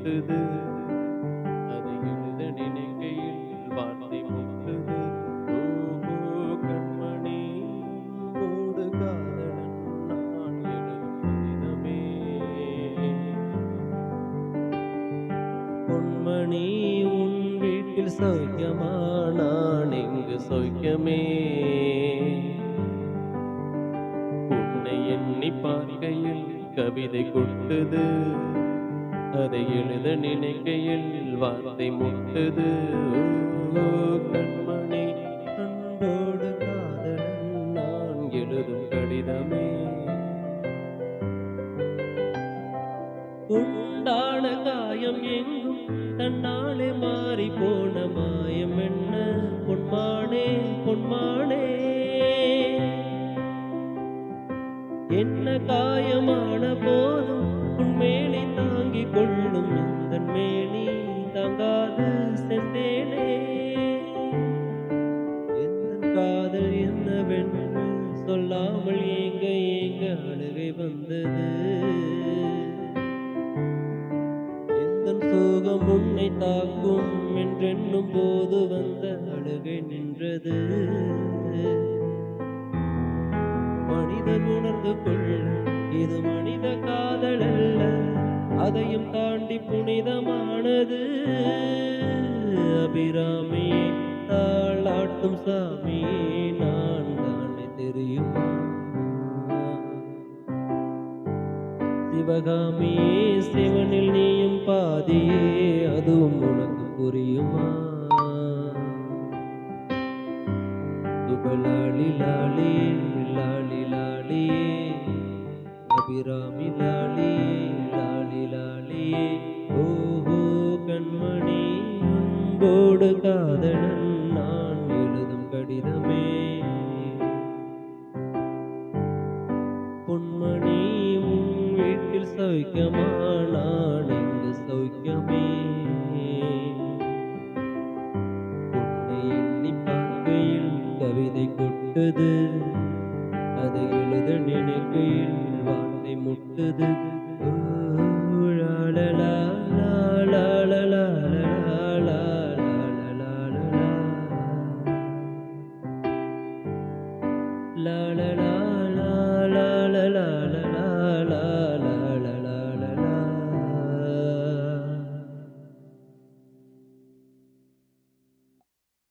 முட்டுது. அதை எழுத நினைக்கையில் வார்த்தை முட்டுது. ஓஹோ கண்மணி அன்போடு காதலன் நான் எழுதும் கடிதமே. பொன்மணி உன் வீட்டில் சௌக்கியமா? நான் இங்கு சௌக்கியமே. உன்னை எண்ணி பார்க்கையில் கவிதை கொட்டுது. அதை எழுத நினைக்கையில் வார்த்தை முட்டுது. ஓ கண்மணி அன்போடு காதலன் நான் எழுதும் கடிதமே. உண்டான காயம் எங்கும் தன்னாலே மாறி போன மாயம் என்ன? பொன்மானே பொன்மானே, என்ன காயமான போதும் உன்மேனி தாங்கிக் கொள்ளும் எந்தன் மேனி தாங்காது சென்றேனே. எந்தன் காதல் என்னவென்று சொல்லாமல் ஏங்க ஏங்க அழுகை வந்தது. எந்தன் சோகம் உன்னை தாக்கும் என்றெண்ணும் போது வந்த அழுகை நின்றது. மனிதன் உணர்ந்து கொள்ள இது மனித காதல் அல்ல, அதையும் தாண்டி புனிதமானது. அபிராமியே தாளாட்டும் சாமியே நான் தானே தெரியுமா? சிவகாமியே சிவனில் நீயும் பாதியே, அதுவும் உனக்கு புரியுமா? சுபலாளி லாளியே லாளி லாளியே, அபிராமி லாளியே லாளி லாளியே. ஓஹோ கண்மணி அன்போடு காதலன் நான் எழுதும் கடிதமே. பொன்மணி உன் வீட்டில் சௌக்கியமா? நான் இங்கு சௌக்கியமே. உன்னை எண்ணி பார்க்கையில் கவிதை கொட்டுது. அதை எழுத நினைக்கையில் வார்த்தை முட்டுது. ஓ லாலலா லாலலா லாலலா லாலலா லாலலா